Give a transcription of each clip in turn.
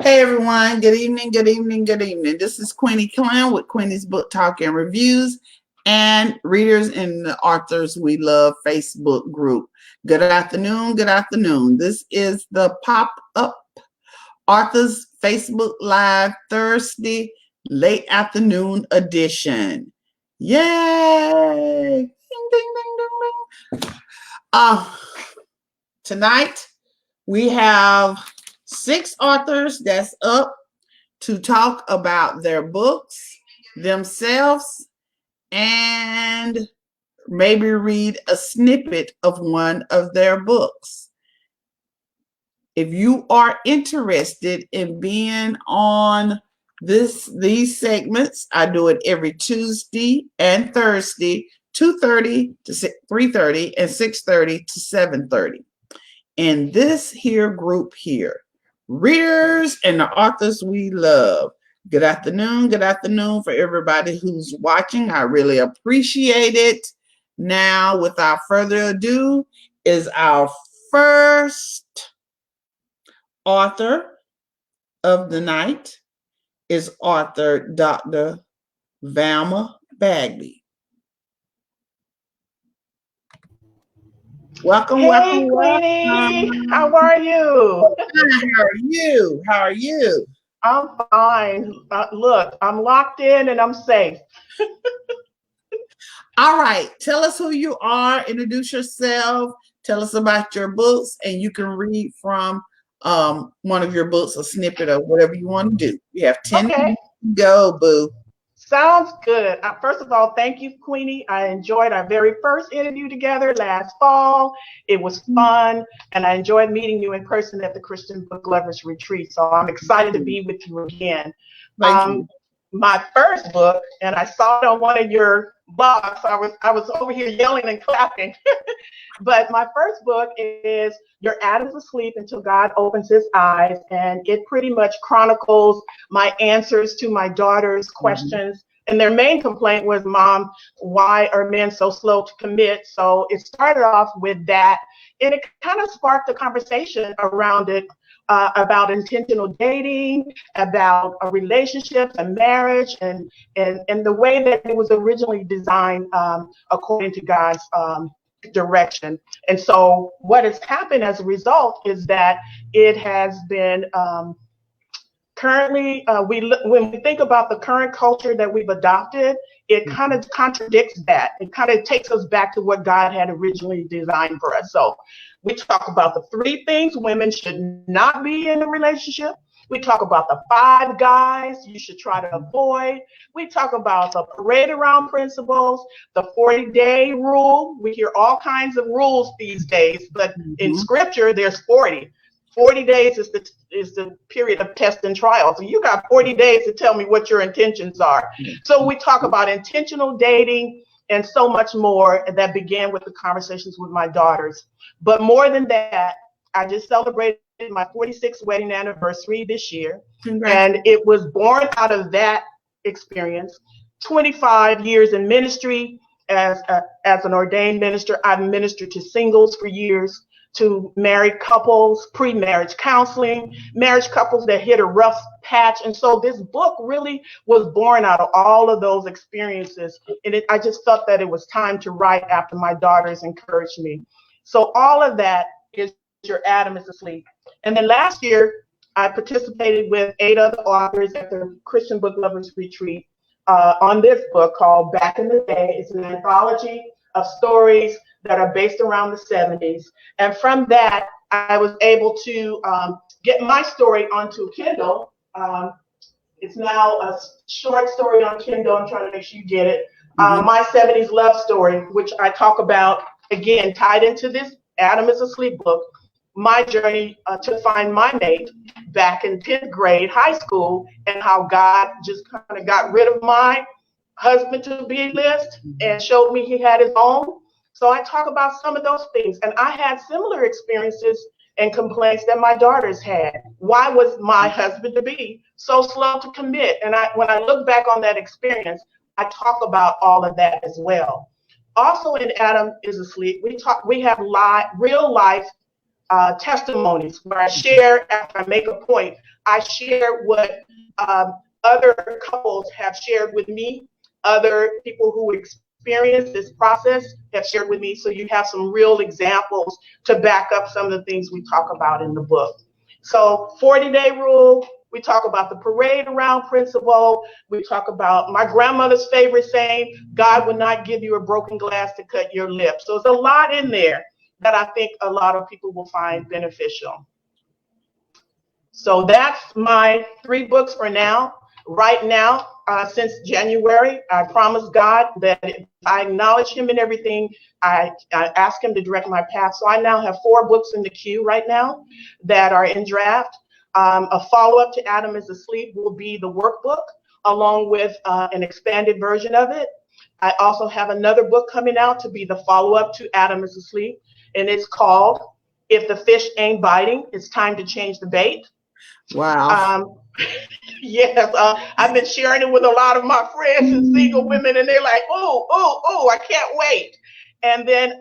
Hey everyone, good evening, good evening, good evening. This is Queenie Clem with Queenie's Book Talk and Reviews and Readers in the Authors We Love Facebook group. Good afternoon, good afternoon. This is the Pop-Up Authors Facebook Live Thursday late afternoon edition. Yay! Ding, ding, ding, ding, ding. Tonight we have 6 authors that's up to talk about their books, themselves, and maybe read a snippet of one of their books. If you are interested in being on these segments, I do it every Tuesday and Thursday, 2:30 to 3:30 and 6:30 to 7:30. And this here group here, Readers and the Authors We Love. Good afternoon for everybody who's watching. I really appreciate it. Now, without further ado, is our first author of the night is author Dr. Velma Bagby. Welcome, hey, Queenie. How are you? How are you? I'm fine. Look, I'm locked in and I'm safe. All right. Tell us who you are. Introduce yourself. Tell us about your books, and you can read from one of your books, a snippet of whatever you want to do. You have 10 minutes to go, boo. Sounds good. First of all, thank you, Queenie. I enjoyed our very first interview together last fall. It was fun, and I enjoyed meeting you in person at the Christian Book Lovers Retreat. So I'm excited to be with you again. Thank you. My first book, and I saw it on one of your blogs. I was over here yelling and clapping. But my first book is Your Adam's Asleep Until God Opens His Eyes, and it pretty much chronicles my answers to my daughter's questions. And their main complaint was, Mom, why are men so slow to commit? So it started off with that, and it kind of sparked a conversation around it, about intentional dating, about relationships and marriage, and the way that it was originally designed according to God's direction. And so what has happened as a result is that it has been currently, when we think about the current culture that we've adopted, it kind of contradicts that. It kind of takes us back to what God had originally designed for us. So we talk about the 3 things women should not be in a relationship. We talk about the 5 guys you should try to avoid. We talk about the parade around principles, the 40-day rule. We hear all kinds of rules these days, but in scripture, there's 40. 40 days is the period of test and trial. So you got 40 days to tell me what your intentions are. So we talk about intentional dating and so much more that began with the conversations with my daughters. But more than that, I just celebrated my 46th wedding anniversary this year. And it was born out of that experience. 25 years in ministry as an ordained minister. I've ministered to singles for years, to married couples, pre-marriage counseling, marriage couples that hit a rough patch. And so this book really was born out of all of those experiences. And I just felt that it was time to write after my daughters encouraged me. So all of that is Your Adam is Asleep. And then last year, I participated with 8 other authors at the Christian Book Lovers Retreat on this book called Back in the Day. It's an anthology of stories that are based around the 70s. And from that, I was able to get my story onto Kindle. It's now a short story on Kindle. I'm trying to make sure you get it. My 70s love story, which I talk about, again, tied into this Adam is Asleep book, my journey to find my mate back in 10th grade high school, and how God just kind of got rid of my husband to be list and showed me he had his own. So I talk about some of those things. And I had similar experiences and complaints that my daughters had. Why was my husband to be so slow to commit? And when I look back on that experience, I talk about all of that as well. Also in Adam is Asleep, we have real life testimonies where I share, after I make a point, I share what other couples have shared with me, other people who experienced this process have shared with me. So you have some real examples to back up some of the things we talk about in the book. So 40-day rule, we talk about the parade around principle. We talk about my grandmother's favorite saying, God will not give you a broken glass to cut your lip. So there's a lot in there that I think a lot of people will find beneficial. So that's my 3 books for now. Right now, since January, I promised God that if I acknowledge him in everything, I ask him to direct my path. So I now have 4 books in the queue right now that are in draft. A follow-up to Adam is Asleep will be the workbook, along with an expanded version of it. I also have another book coming out to be the follow-up to Adam is Asleep, and it's called If the Fish Ain't Biting, It's Time to Change the Bait. Wow. Yes, I've been sharing it with a lot of my friends and single women, and they're like, oh, I can't wait. And then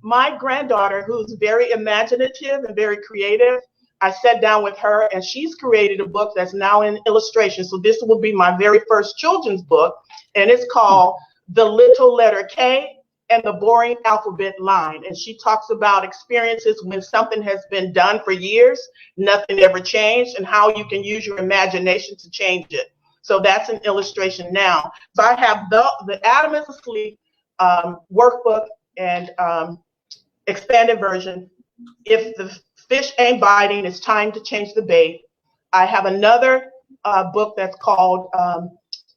my granddaughter, who's very imaginative and very creative, I sat down with her, and she's created a book that's now in illustration. So this will be my very first children's book, and it's called The Little Letter K and the Boring Alphabet Line. And she talks about experiences when something has been done for years, nothing ever changed, and how you can use your imagination to change it. So that's an illustration now. So I have the Adam is Asleep workbook and expanded version. If the fish ain't biting, it's time to change the bait. I have another book that's called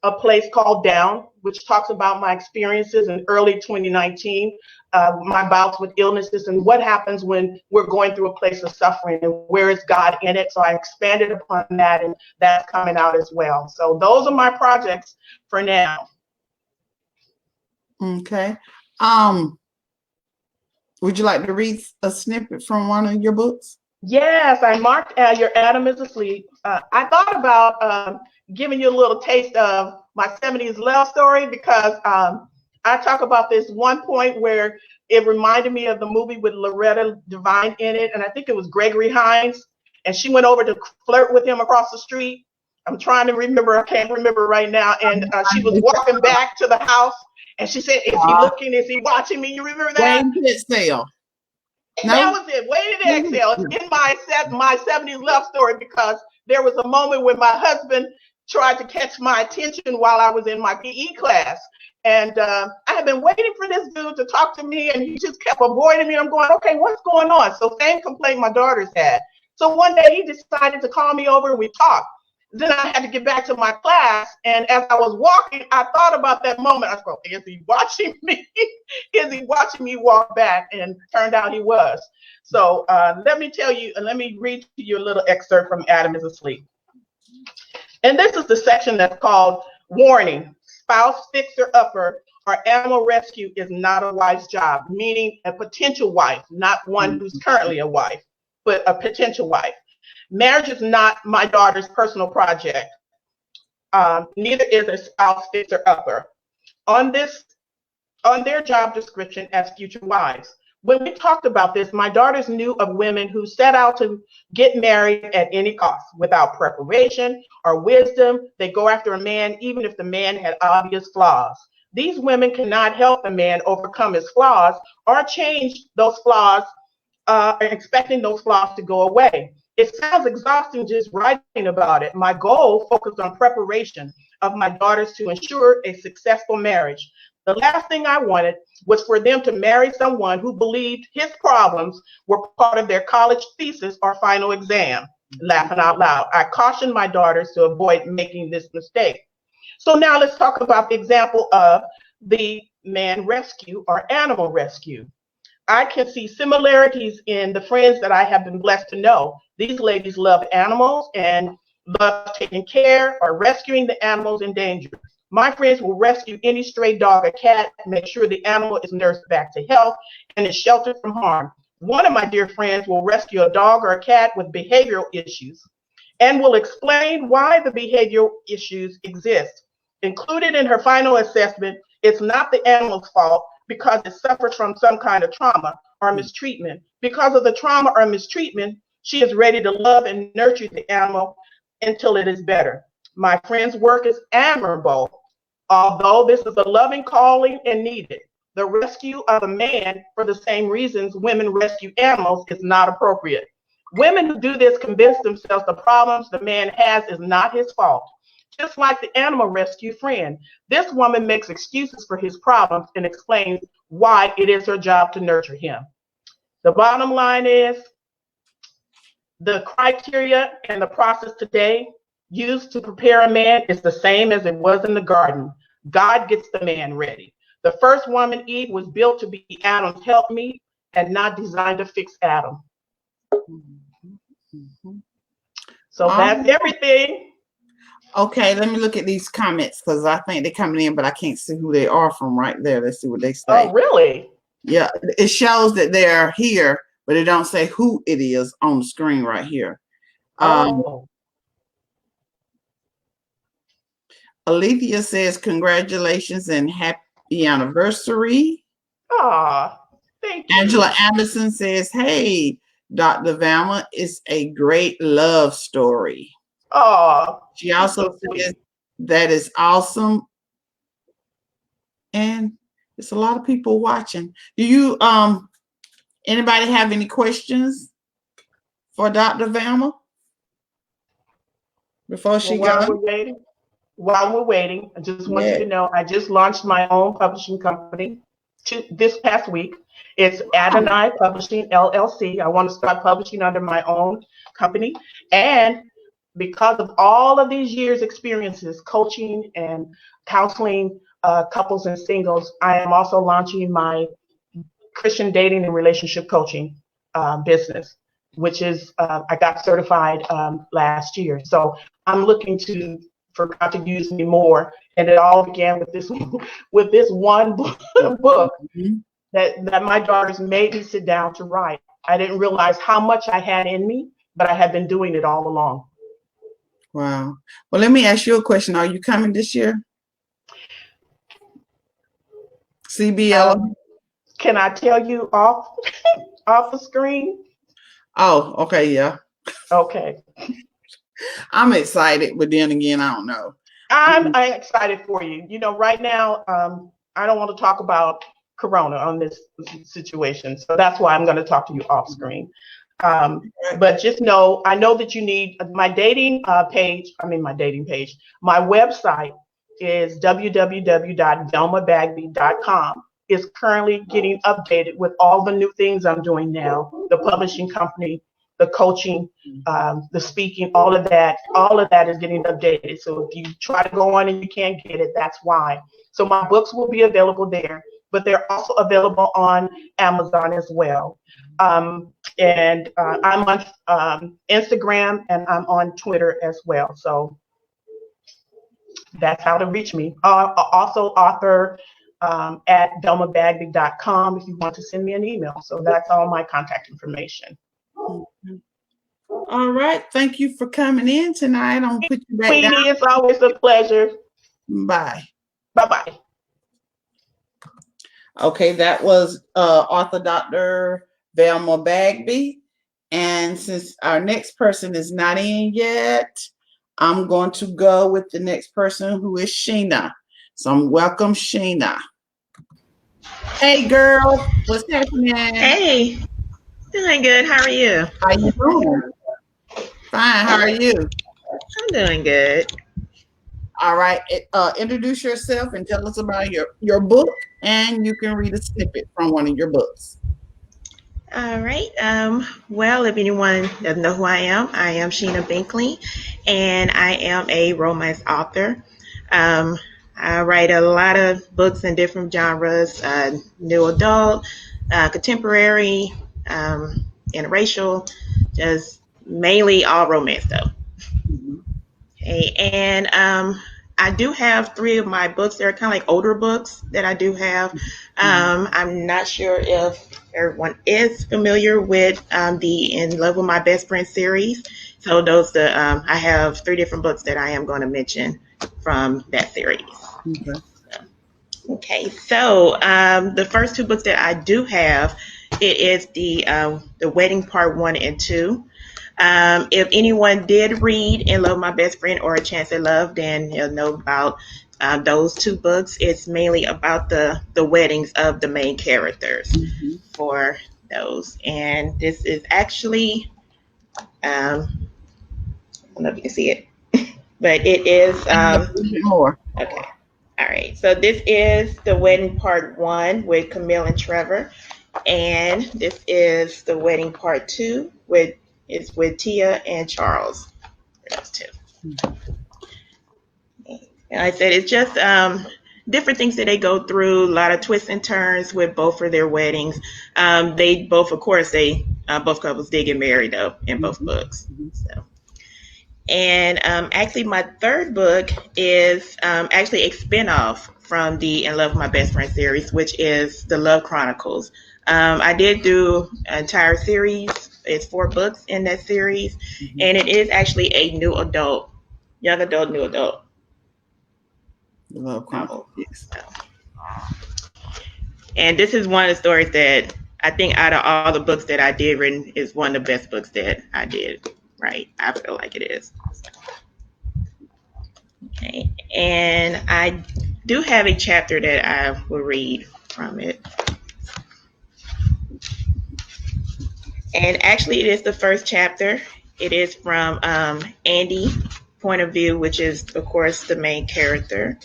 A Place Called Down, which talks about my experiences in early 2019, my bouts with illnesses and what happens when we're going through a place of suffering and where is God in it. So I expanded upon that, and that's coming out as well. So those are my projects for now. Okay. Would you like to read a snippet from one of your books? Yes, I marked Your Adam is Asleep. I thought about giving you a little taste of my 70s love story because I talk about this one point where it reminded me of the movie with Loretta Devine in it, and I think it was Gregory Hines, and she went over to flirt with him across the street. I'm trying to remember, I can't remember right now, and she was walking back to the house, and she said, is he looking, is he watching me? You remember that? Waiting to exhale. No? That was it, Waiting to Exhale. It's in my 70s love story because there was a moment when my husband tried to catch my attention while I was in my PE class. And I had been waiting for this dude to talk to me, and he just kept avoiding me. I'm going, okay, what's going on? So same complaint my daughters had. So one day he decided to call me over and we talked. Then I had to get back to my class, and as I was walking, I thought about that moment. I thought, is he watching me? Is he watching me walk back? And turned out he was. So let me tell you, and let me read to you a little excerpt from Adam is Asleep. And this is the section that's called Warning, Spouse, Fixer, Upper, or Animal Rescue is not a wife's job, meaning a potential wife, not one who's currently a wife, but a potential wife. Marriage is not my daughter's personal project. Neither is a spouse, fixer, upper. On their job description as future wives. When we talked about this, my daughters knew of women who set out to get married at any cost, without preparation or wisdom. They go after a man even if the man had obvious flaws. These women cannot help the man overcome his flaws or change those flaws, expecting those flaws to go away. It sounds exhausting just writing about it. My goal focused on preparation of my daughters to ensure a successful marriage. The last thing I wanted was for them to marry someone who believed his problems were part of their college thesis or final exam. Laughing out loud, I cautioned my daughters to avoid making this mistake. So now let's talk about the example of the man rescue or animal rescue. I can see similarities in the friends that I have been blessed to know. These ladies love animals and love taking care or rescuing the animals in danger. My friends will rescue any stray dog or cat, make sure the animal is nursed back to health and is sheltered from harm. One of my dear friends will rescue a dog or a cat with behavioral issues and will explain why the behavioral issues exist. Included in her final assessment, it's not the animal's fault because it suffers from some kind of trauma. or mistreatment. Because of the trauma or mistreatment, she is ready to love and nurture the animal until it is better. My friend's work is admirable, although this is a loving calling and needed. The rescue of a man for the same reasons women rescue animals is not appropriate. Women who do this convince themselves the problems the man has is not his fault. Just like the animal rescue friend, this woman makes excuses for his problems and explains why it is her job to nurture him. The bottom line is the criteria and the process today used to prepare a man is the same as it was in the garden. God gets the man ready. The first woman, Eve, was built to be Adam's helpmeet and not designed to fix Adam. So that's everything. Okay, let me look at these comments because I think they're coming in, but I can't see who they are from right there. Let's see what they say. Oh, really? Yeah, it shows that they're here, but it don't say who it is on the screen right here. Alethea says, congratulations and happy anniversary. Aw, thank you. Angela Anderson says, hey, Dr. Velma, it's a great love story. Oh, she also says that is awesome. And it's a lot of people watching. Do you anybody have any questions for Dr. Velma before she goes? While we're waiting, I just want you to know I just launched my own publishing company this past week. It's Adonai Publishing LLC. I want to start publishing under my own company. And because of all of these years' experiences, coaching and counseling couples and singles, I am also launching my Christian dating and relationship coaching business, which is I got certified last year. So I'm looking for God to use me more, and it all began with this one book that my daughters made me sit down to write. I didn't realize how much I had in me, but I had been doing it all along. Wow. Well, let me ask you a question. Are you coming this year? CBL? Can I tell you off the screen? Oh, okay, yeah. Okay. I'm excited, but then again, I don't know. I'm excited for you. You know, right now, I don't want to talk about Corona on this situation, so that's why I'm going to talk to you off screen. But just know, I know that you need my dating page. My website is www.velmabagby.com. Is currently getting updated with all the new things I'm doing now. The publishing company, the coaching, the speaking, all of that is getting updated. So if you try to go on and you can't get it, that's why. So my books will be available there, but they're also available on Amazon as well. And I'm on Instagram and I'm on Twitter as well. So that's how to reach me. Also author at velmabagby.com if you want to send me an email. So that's all my contact information. All right. Thank you for coming in tonight. I'm going to put you back down. It's always a pleasure. Bye. Bye-bye. Okay, that was author Dr. Velma Bagby. And since our next person is not in yet, I'm going to go with the next person, who is Sheena. So welcome, Sheena. Hey, girl. What's happening? Hey. Doing good. How are you? How you doing? Fine. How are you? I'm doing good. All right. Introduce yourself and tell us about your book, and you can read a snippet from one of your books. All right. Well, if anyone doesn't know who I am Sheena Binkley, and I am a romance author. I write a lot of books in different genres, new adult, contemporary, interracial, just mainly all romance though. Okay, and I do have 3 of my books. They're kind of like older books that I do have. I'm not sure if everyone is familiar with the In Love with My Best Friend series. So I have 3 different books that I am going to mention from that series. Okay, so the first 2 books that I do have It is the wedding part 1 and 2. If anyone did read And Love My Best Friend or A Chance at Love, then you'll know about those 2 books. It's mainly about the weddings of the main characters for those. And this is actually, I don't know if you can see it, but it is, A little bit more. okay. All right. So this is the wedding part 1 with Camille and Trevor. And this is the wedding part 2 with Tia and Charles. Those 2. And I said it's just different things that they go through. A lot of twists and turns with both of their weddings. They both, of course, both couples did get married though in both books. So. And actually, my third book is actually a spinoff from the In Love with My Best Friend series, which is the Love Chronicles. I did do an entire series. It's 4 books in that series, and it is actually a young adult Love novel. Chronicles. And this is one of the stories that I think out of all the books that I did written is one of the best books that I did. Right, I feel like it is. Okay, and I do have a chapter that I will read from it. And actually, it is the first chapter. It is from Andy's point of view, which is, of course, the main character.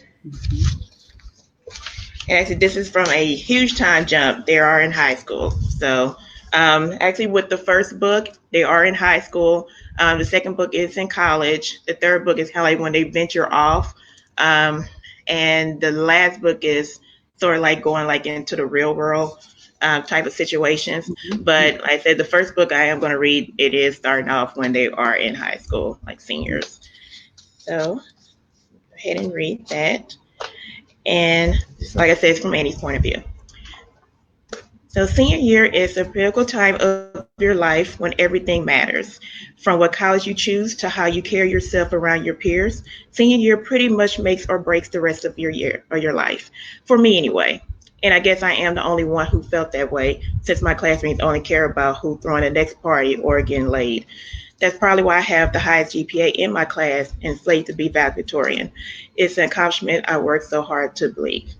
And actually, this is from a huge time jump. They are in high school. So actually, with the first book, they are in high school. The second book is in college. The third book is kind of like when they venture off. And the last book is sort of like going like into the real world type of situations. But like I said, the first book I am going to read, it is starting off when they are in high school, like seniors. So go ahead and read that. And like I said, it's from Annie's point of view. So senior year is a critical time of your life when everything matters. From what college you choose to how you carry yourself around your peers, senior year pretty much makes or breaks the rest of your year or your life. For me anyway. And I guess I am the only one who felt that way, since my classmates only care about who throwing the next party or getting laid. That's probably why I have the highest GPA in my class and slated to be valedictorian. It's an accomplishment I worked so hard to believe.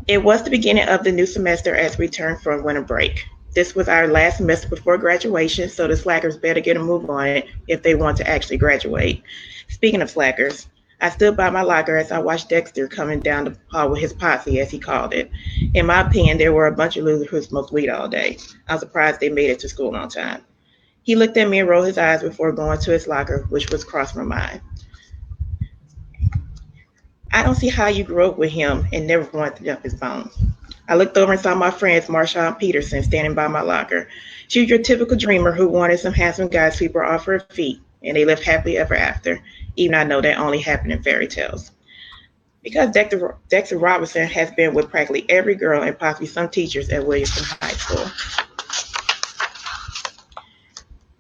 It was the beginning of the new semester as we returned from winter break. This was our last semester before graduation, so the slackers better get a move on it if they want to actually graduate. Speaking of slackers, I stood by my locker as I watched Dexter coming down the hall with his posse, as he called it. In my opinion, there were a bunch of losers who smoked weed all day. I'm surprised they made it to school on time. He looked at me and rolled his eyes before going to his locker, which was crossed my mind. I don't see how you grew up with him and never wanted to jump his bones. I looked over and saw my friends Marsha and Peterson standing by my locker. She was your typical dreamer who wanted some handsome guy to sweep her off her feet, and they lived happily ever after, even though I know that only happened in fairy tales. Because Dexter Robinson has been with practically every girl and possibly some teachers at Williamson High School.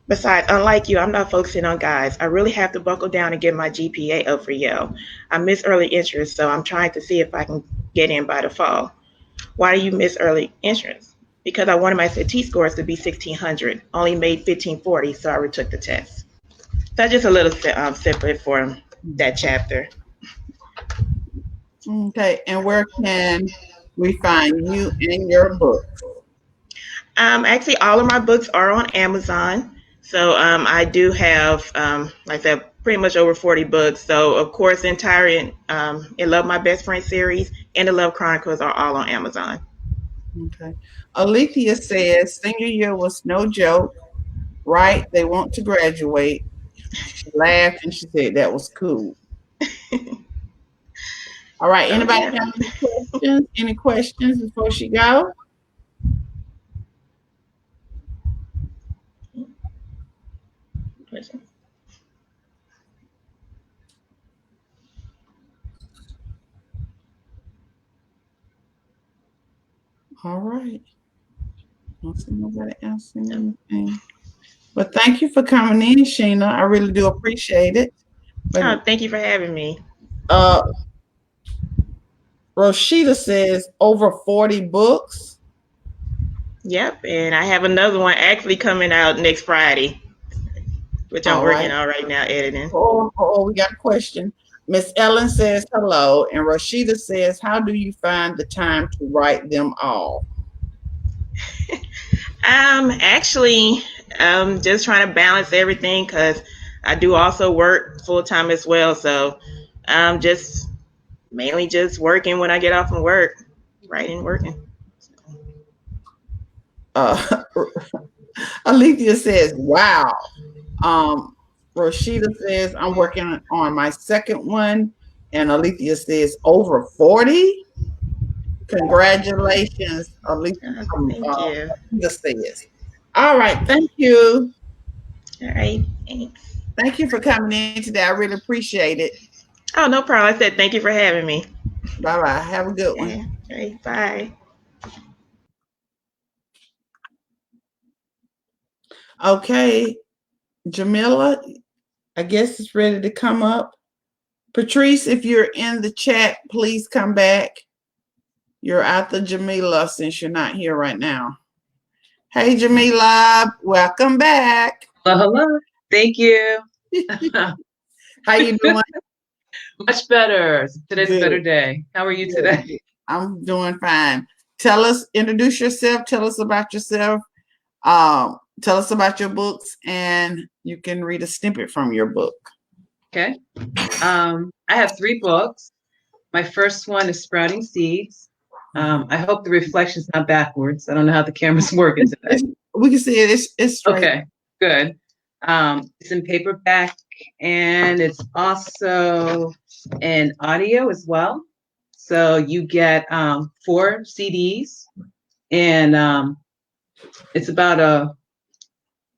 Besides, unlike you, I'm not focusing on guys. I really have to buckle down and get my GPA up for Yale. I miss early entrance, so I'm trying to see if I can get in by the fall. Why do you miss early entrance? Because I wanted my SAT scores to be 1600. Only made 1540, so I retook the test. So just a little snippet for that chapter. Okay, and where can we find you and your books? Actually, all of my books are on Amazon. So I do have, like I said, pretty much over 40 books. So, of course, the entire In Love My Best Friend series and the Love Chronicles are all on Amazon. Okay. Alethea says, senior year was no joke, right? They want to graduate. She laughed and she said that was cool. All right. Anybody have any questions? Any questions before she go? All right. I don't see nobody asking anything. But thank you for coming in, Sheena. I really do appreciate it. Oh, thank you for having me. Rosita says over 40 books. Yep, and I have another one actually coming out next Friday, which I'm All working right. on right now, editing. We got a question. Miss Ellen says hello, and Rashida says, how do you find the time to write them all? Actually, just trying to balance everything because I do also work full time as well. So, just mainly just working when I get off from work, writing, working. Uh, Alethea says, wow. Rashida says, I'm working on my second one. And Alethea says, over 40? Congratulations, Alethea. Thank you. Rashida says. All right. Thank you. All right, thanks. Thank you for coming in today. I really appreciate it. Oh, no problem. I said thank you for having me. Bye bye. Have a good one. Okay. All right, bye. Okay. Jamila, I guess it's ready to come up. Patrice, if you're in the chat, please come back. You're after Jamila since you're not here right now. Hey, Jamila, welcome back. Hello. Thank you. How you doing? Much better. Today's Good. a better day. How are you today? I'm doing fine. Introduce yourself. Tell us about yourself. Tell us about your books, and you can read a snippet from your book. Okay. I have 3 books. My first one is Sprouting Seeds. I hope the reflection's not backwards. I don't know how the camera's working today. We can see it. It's straight. Okay, good. It's in paperback, and it's also in audio as well. So you get 4 CDs, and it's about a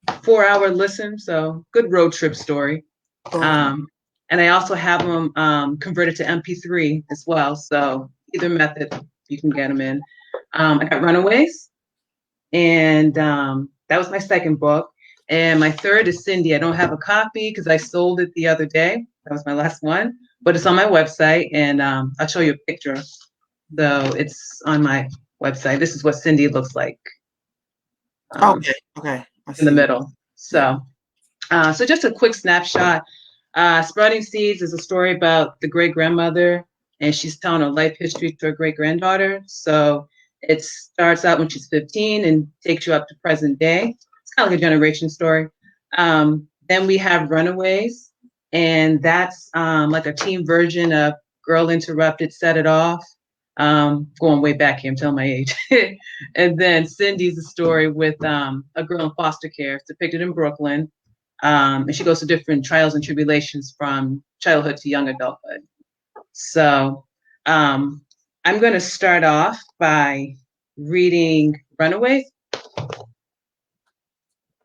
4-hour listen, so good road trip story. And I also have them converted to MP3 as well. So either method you can get them in. I got Runaways, and that was my second book. And my third is Cindy. I don't have a copy because I sold it the other day. That was my last one, but it's on my website, and I'll show you a picture. So it's on my website. This is what Cindy looks like. Okay. In the middle. So just a quick snapshot. Sprouting Seeds is a story about the great-grandmother, and she's telling her life history to her great-granddaughter. So it starts out when she's 15 and takes you up to present day. It's kind of like a generation story. Then we have Runaways, and that's like a teen version of Girl Interrupted, Set It Off. Going way back here, I'm telling my age. And then Cindy's a story with a girl in foster care. It's depicted in Brooklyn. And she goes through different trials and tribulations from childhood to young adulthood. So I'm going to start off by reading Runaways.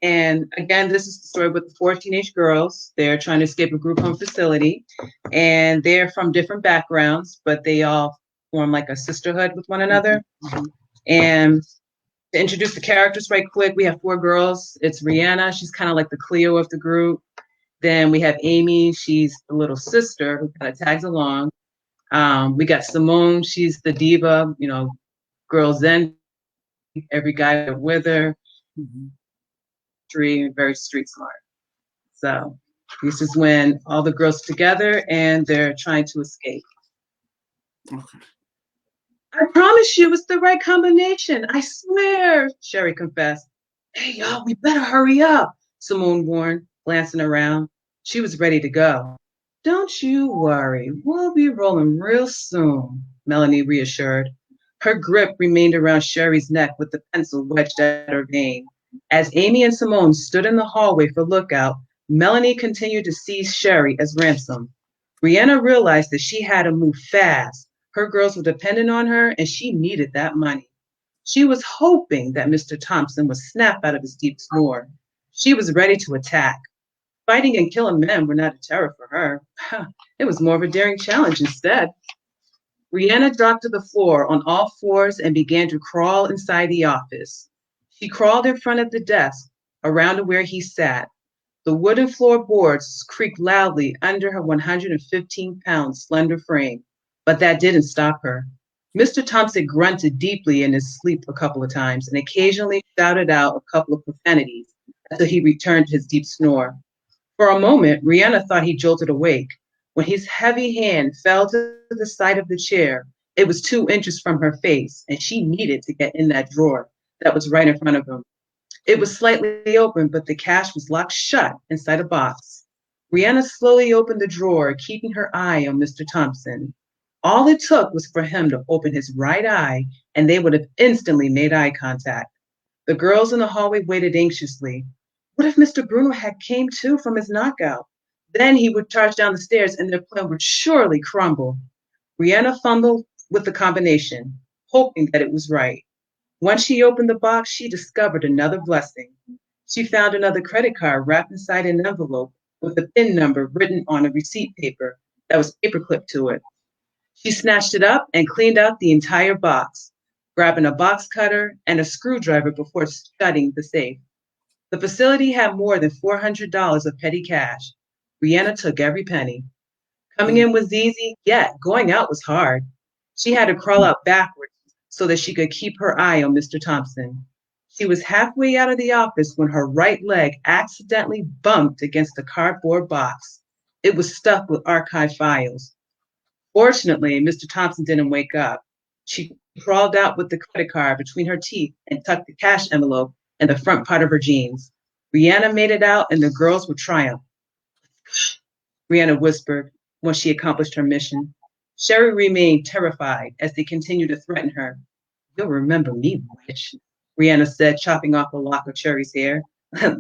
And again, this is the story with the 4 teenage girls. They're trying to escape a group home facility, and they're from different backgrounds, but they all form like a sisterhood with one another. Mm-hmm. And to introduce the characters right quick, we have 4 girls. It's Rihanna. She's kind of like the Cleo of the group. Then we have Amy. She's the little sister who kind of tags along. We got Simone. She's the diva, girl Zen. Every guy with her. Mm-hmm. Very street smart. So this is when all the girls together and they're trying to escape. Okay. I promise you it's the right combination. I swear, Sherry confessed. Hey, y'all, we better hurry up, Simone warned, glancing around. She was ready to go. Don't you worry. We'll be rolling real soon, Melanie reassured. Her grip remained around Sherry's neck with the pencil wedged at her vein. As Amy and Simone stood in the hallway for lookout, Melanie continued to seize Sherry as ransom. Brianna realized that she had to move fast. Her girls were dependent on her, and she needed that money. She was hoping that Mr. Thompson would snap out of his deep snore. She was ready to attack. Fighting and killing men were not a terror for her. It was more of a daring challenge instead. Brianna dropped to the floor on all 4s and began to crawl inside the office. She crawled in front of the desk, around to where he sat. The wooden floorboards creaked loudly under her 115-pound slender frame, but that didn't stop her. Mr. Thompson grunted deeply in his sleep a couple of times and occasionally shouted out a couple of profanities until he returned to his deep snore. For a moment, Rihanna thought he jolted awake. When his heavy hand fell to the side of the chair, it was 2 inches from her face, and she needed to get in that drawer that was right in front of him. It was slightly open, but the cash was locked shut inside a box. Rihanna slowly opened the drawer, keeping her eye on Mr. Thompson. All it took was for him to open his right eye, and they would have instantly made eye contact. The girls in the hallway waited anxiously. What if Mr. Bruno had came to from his knockout? Then he would charge down the stairs and their plan would surely crumble. Rihanna fumbled with the combination, hoping that it was right. Once she opened the box, she discovered another blessing. She found another credit card wrapped inside an envelope with a PIN number written on a receipt paper that was paperclipped to it. She snatched it up and cleaned out the entire box, grabbing a box cutter and a screwdriver before shutting the safe. The facility had more than $400 of petty cash. Rihanna took every penny. Coming in was easy, yet going out was hard. She had to crawl out backwards so that she could keep her eye on Mr. Thompson. She was halfway out of the office when her right leg accidentally bumped against a cardboard box. It was stuffed with archive files. Fortunately, Mr. Thompson didn't wake up. She crawled out with the credit card between her teeth and tucked the cash envelope in the front part of her jeans. Rihanna made it out and the girls were triumphant. Rihanna whispered when she accomplished her mission. Sherry remained terrified as they continued to threaten her. You'll remember me, witch, Rihanna said, chopping off a lock of Sherry's hair.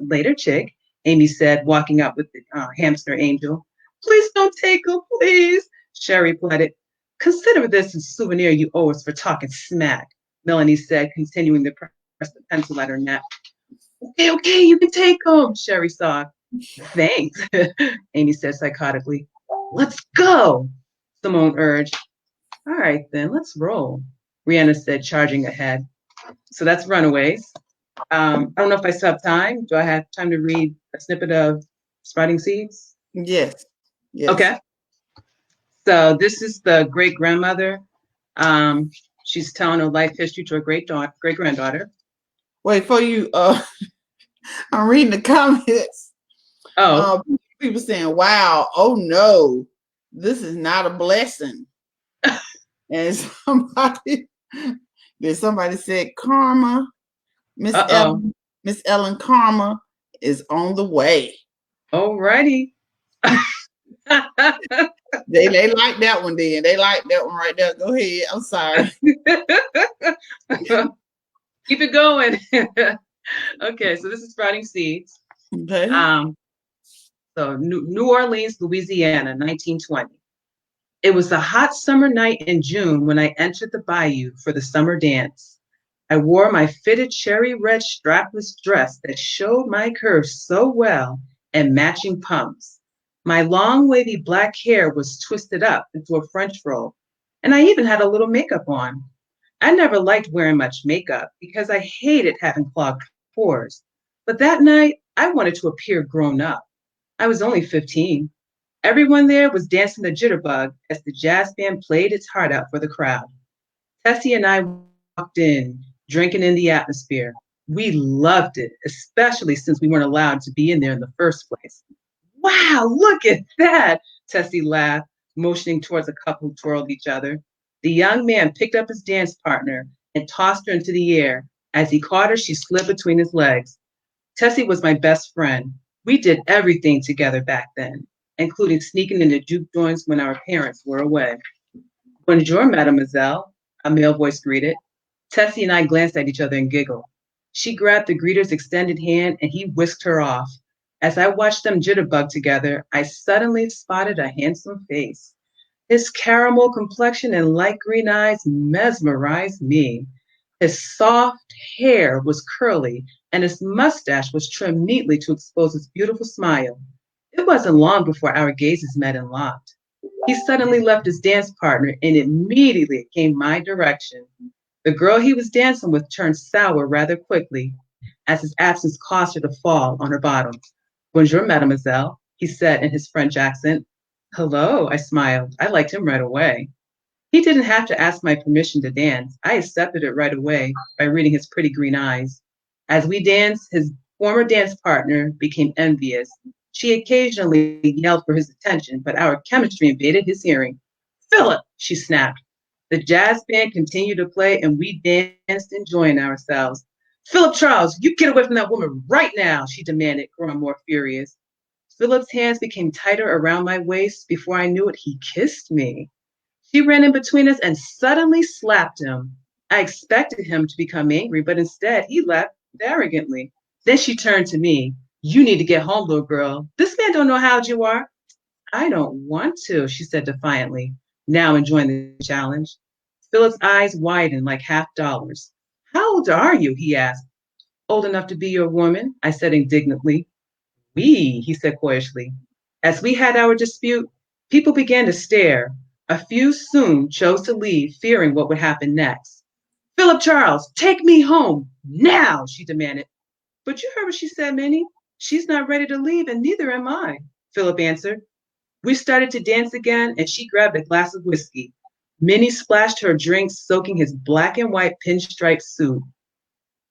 Later, chick, Amy said, walking out with the hamster angel. Please don't take him, please, Sherry pleaded. Consider this a souvenir you owe us for talking smack, Melanie said, continuing to press the pencil at her neck. Okay, you can take him, Sherry sobbed. Thanks, Amy said psychotically. Let's go, Simone urged. All right, then, let's roll, Rihanna said, charging ahead. So that's Runaways. I don't know if I still have time. Do I have time to read a snippet of Sprouting Seeds? Yes. Okay. So this is the great-grandmother. She's telling her life history to her great-granddaughter. Wait, before you, I'm reading the comments. Oh. People saying, wow, oh no, this is not a blessing. And somebody said, karma, Miss Ellen Karma is on the way. Alrighty. They like that one then. They like that one right there. Go ahead. I'm sorry. Keep it going. Okay, so this is Sprouting Seeds. Okay. So New Orleans, Louisiana, 1920. It was a hot summer night in June when I entered the bayou for the summer dance. I wore my fitted cherry red strapless dress that showed my curves so well and matching pumps. My long wavy black hair was twisted up into a French roll, and I even had a little makeup on. I never liked wearing much makeup because I hated having clogged pores. But that night, I wanted to appear grown up. I was only 15. Everyone there was dancing the jitterbug as the jazz band played its heart out for the crowd. Tessie and I walked in, drinking in the atmosphere. We loved it, especially since we weren't allowed to be in there in the first place. Wow, look at that, Tessie laughed, motioning towards a couple who twirled each other. The young man picked up his dance partner and tossed her into the air. As he caught her, she slid between his legs. Tessie was my best friend. We did everything together back then, including sneaking into juke joints when our parents were away. Bonjour, mademoiselle, a male voice greeted. Tessie and I glanced at each other and giggled. She grabbed the greeter's extended hand and he whisked her off. As I watched them jitterbug together, I suddenly spotted a handsome face. His caramel complexion and light green eyes mesmerized me. His soft hair was curly and his mustache was trimmed neatly to expose his beautiful smile. It wasn't long before our gazes met and locked. He suddenly left his dance partner and immediately came my direction. The girl he was dancing with turned sour rather quickly as his absence caused her to fall on her bottom. Bonjour, mademoiselle, he said in his French accent. Hello, I smiled. I liked him right away. He didn't have to ask my permission to dance. I accepted it right away by reading his pretty green eyes. As we danced, his former dance partner became envious. She occasionally yelled for his attention, but our chemistry invaded his hearing. Philip, she snapped. The jazz band continued to play, and we danced, enjoying ourselves. Philip Charles, you get away from that woman right now, she demanded, growing more furious. Philip's hands became tighter around my waist. Before I knew it, he kissed me. She ran in between us and suddenly slapped him. I expected him to become angry, but instead he laughed arrogantly. Then she turned to me. You need to get home, little girl. This man don't know how old you are. I don't want to, she said defiantly, now enjoying the challenge. Philip's eyes widened like $50. How old are you? He asked. Old enough to be your woman, I said indignantly. We, he said coyishly. As we had our dispute, people began to stare. A few soon chose to leave, fearing what would happen next. Philip Charles, take me home, now, she demanded. But you heard what she said, Minnie. She's not ready to leave, and neither am I, Philip answered. We started to dance again, and she grabbed a glass of whiskey. Minnie splashed her drink, soaking his black and white pinstripe suit.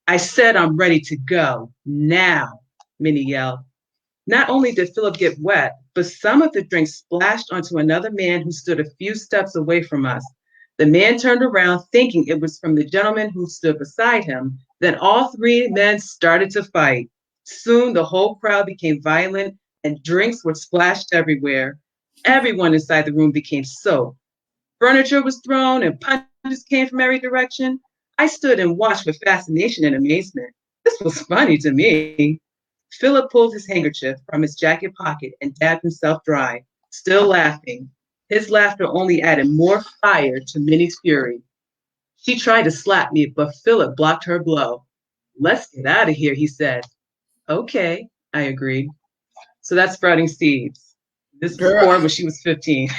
I said I'm ready to go, now, Minnie yelled. Not only did Philip get wet, but some of the drink splashed onto another man who stood a few steps away from us. The man turned around thinking it was from the gentleman who stood beside him. Then all three men started to fight. Soon the whole crowd became violent and drinks were splashed everywhere. Everyone inside the room became soaked. Furniture was thrown and punches came from every direction. I stood and watched with fascination and amazement. This was funny to me. Philip pulled his handkerchief from his jacket pocket and dabbed himself dry, still laughing. His laughter only added more fire to Minnie's fury. She tried to slap me, but Philip blocked her blow. Let's get out of here, he said. Okay, I agreed. So that's Sprouting Seeds. This was Girl. born when she was 15.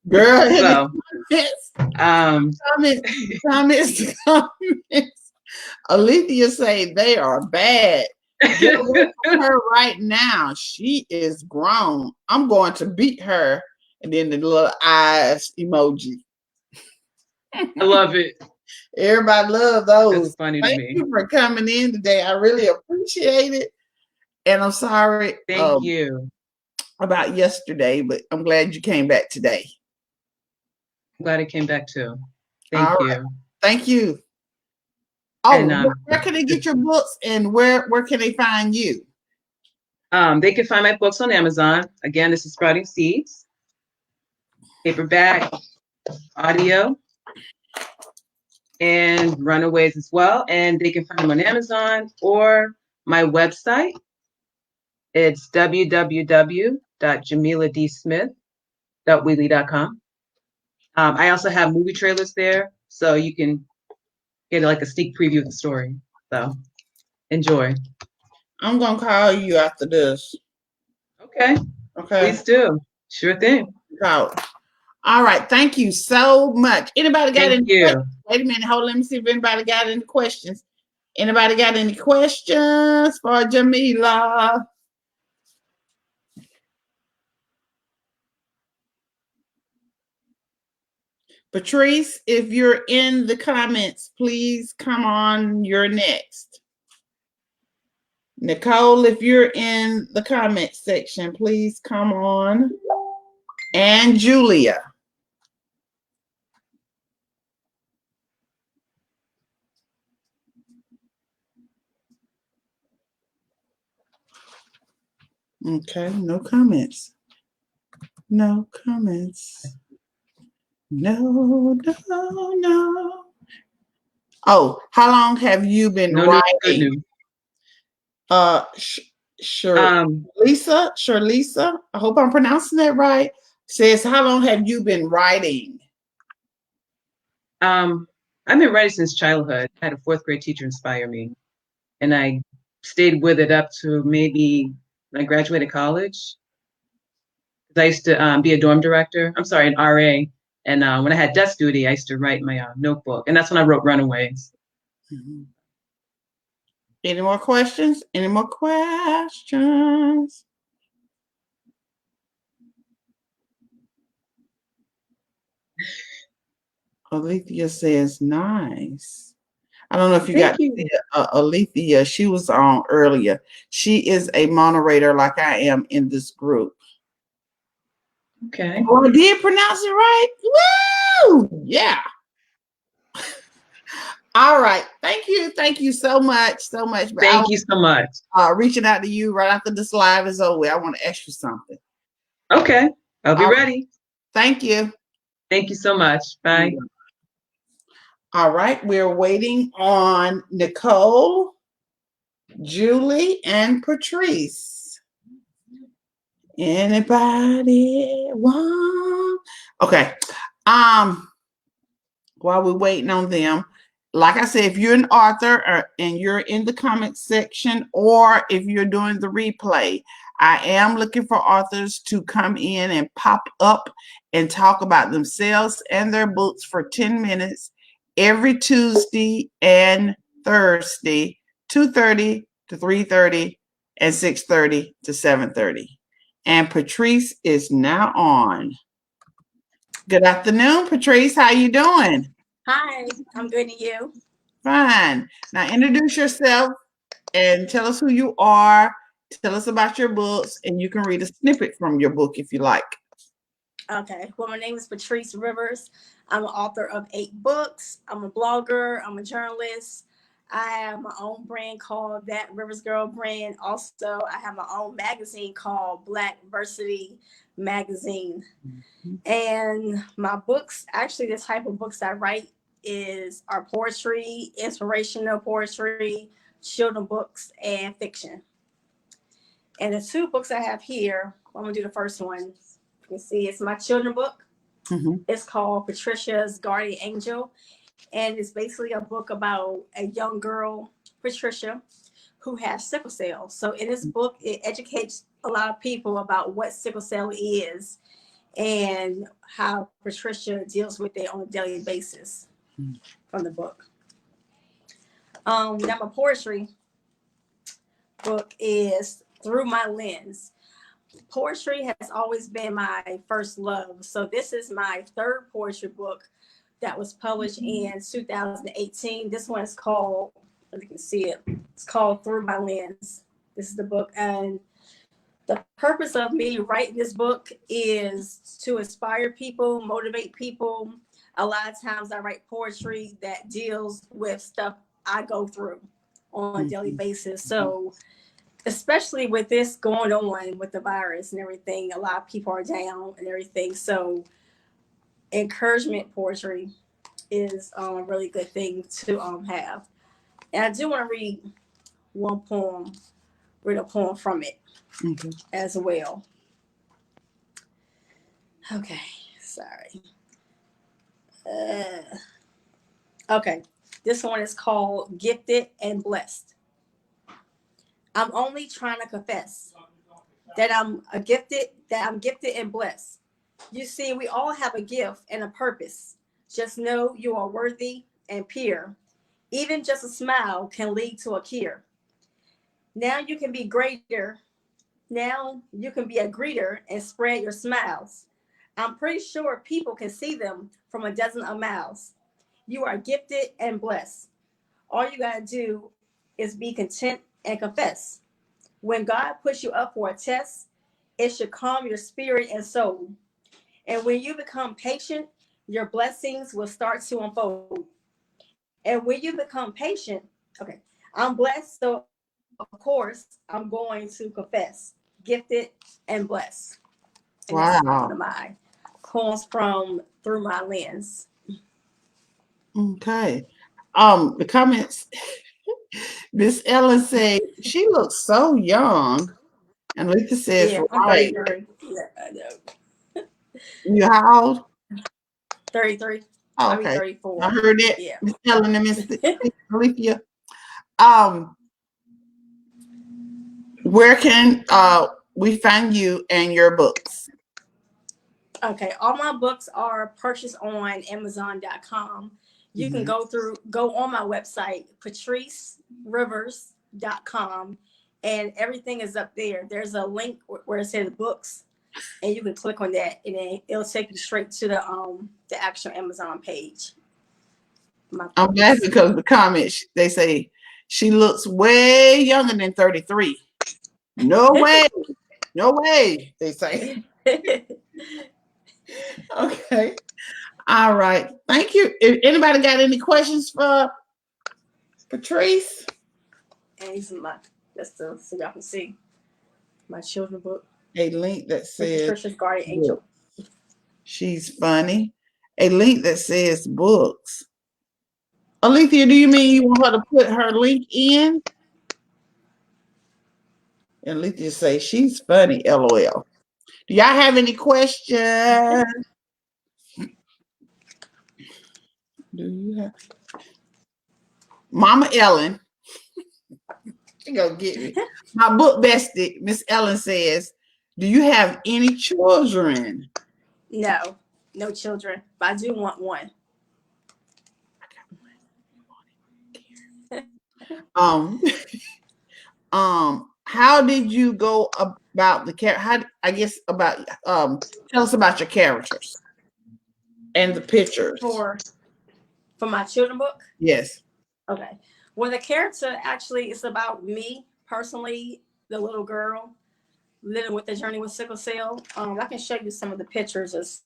Girl, So, comments. Alethea say they are bad. Get away from her right now. She is grown. I'm going to beat her. And then the little eyes emoji. I love it. Everybody love those. It's funny Thank to me. you for coming in today. I really appreciate it. And I'm sorry Thank you. about yesterday, but I'm glad you came back today. I'm glad I came back too. Thank you. Thank you. Oh, And, where can they get your books and where can they find you? They can find my books on Amazon. Again, this is Sprouting Seeds, paperback, audio, and Runaways as well. And they can find them on Amazon or my website. It's www.jamiladsmith.weebly.com. I also have movie trailers there, so you can get like a sneak preview of the story. So enjoy. I'm gonna call you after this. Okay. Okay. Please do. Sure thing. All right. Thank you so much. Anybody got any questions? Wait a minute. Hold on. Let me see if anybody got any questions. Anybody got any questions for Jamila? Patrice, if you're in the comments, please come on. You're next. Nicole, if you're in the comment section, please come on. And Julia. Okay, no comments. No comments. No. Oh, how long have you been writing? Lisa, I hope I'm pronouncing that right. Says, how long have you been writing? I've been writing since childhood. I had a fourth grade teacher inspire me, and I stayed with it up to maybe when I graduated college. I used to be a dorm director. I'm sorry, an RA. And when I had desk duty, I used to write my notebook, and that's when I wrote Runaways. Mm-hmm. Any more questions? Any more questions? Alethea says nice. I don't know if you Thank got you. Alethea. She was on earlier. She is a moderator like I am in this group. Okay. Oh, I did pronounce it right. Woo! Yeah. All right. Thank you. Thank you so much. So much. But Thank you so much. reaching out to you right after this live is over. I want to ask you something. Okay. I'll be All right. ready. Thank you. Thank you so much. Bye. All right. We're waiting on Nicole, Julie, and Patrice. Anybody want? Okay. While we're waiting on them, like I said, if you're an author and you're in the comment section, or if you're doing the replay, I am looking for authors to come in and pop up and talk about themselves and their books for 10 minutes every Tuesday and Thursday, 2:30 to 3:30 and 6:30 to 7:30. And Patrice is now on. Good afternoon, Patrice. How you doing? Hi, I'm good, and you? Fine. Now introduce yourself and tell us who you are. Tell us about your books, and you can read a snippet from your book if you like. Okay. Well, my name is Patrice Rivers. I'm an author of 8 books. I'm a blogger. I'm a journalist. I have my own brand called That Rivers Girl brand. Also, I have my own magazine called Black Varsity Magazine. And my books, actually, the type of books I write are poetry, inspirational poetry, children books, and fiction. And the 2 books I have here, I'm gonna do the first one. You can see it's my children book. It's called Patricia's Guardian Angel. And it's basically a book about a young girl, Patricia, who has sickle cell. So in this book, it educates a lot of people about what sickle cell is and how Patricia deals with it on a daily basis from the book. Now my poetry book is Through My Lens. Poetry has always been my first love. So this is my 3rd poetry book that was published in 2018. This one is called, if you can see it, it's called Through My Lens. This is the book. And the purpose of me writing this book is to inspire people, motivate people. A lot of times I write poetry that deals with stuff I go through on a daily basis. So especially with this going on with the virus and everything, a lot of people are down and everything. So encouragement poetry is a really good thing to have. And I do want to read a poem from it as well. Okay, sorry. Okay, this one is called Gifted and Blessed. I'm only trying to confess that I'm gifted and blessed. You see, we all have a gift and a purpose. Just know you are worthy and pure. Even just a smile can lead to a cure. Now you can be greater. Now you can be a greeter and spread your smiles. I'm pretty sure people can see them from a dozen of miles. You are gifted and blessed. All you got to do is be content and confess. When God puts you up for a test, it should calm your spirit and soul. And when you become patient, your blessings will start to unfold. And when you become patient, okay, I'm blessed, so of course I'm going to confess. Gifted and blessed. And this is one of my poems from Through My Lens. Okay. The comments. Miss Ellen said she looks so young, and Lisa says, Yeah, "Right." I'm 33. Yeah, I know. You how old? 33. Oh, I'll be okay. 34. I heard it. Yeah. Miss Ellen and Miss Alethea. Where can we find you and your books? Okay, all my books are purchased on Amazon.com. You can go on my website, patricerivers.com, and everything is up there. There's a link where it says books, and you can click on that, and then it'll take you straight to the actual Amazon page. I'm laughing because the comments, they say she looks way younger than 33. No way. No way, they say. Okay. All right. Thank you. If anybody got any questions for Patrice? And these are my, just so y'all can see my children book. A link that says Patricia's Guardian Angel. She's funny. A link that says books. Alethea, do you mean you want her to put her link in? And Alethea say she's funny, LOL. Do y'all have any questions? Do you have Mama Ellen? She gonna get me. My book bestie, Miss Ellen says, do you have any children? No, no children, but I do want one. How did you go about the character? How, I guess about tell us about your characters and the pictures. For my children book? Yes. Okay. Well, the character actually is about me personally, the little girl living with the journey with sickle cell. I can show you some of the pictures.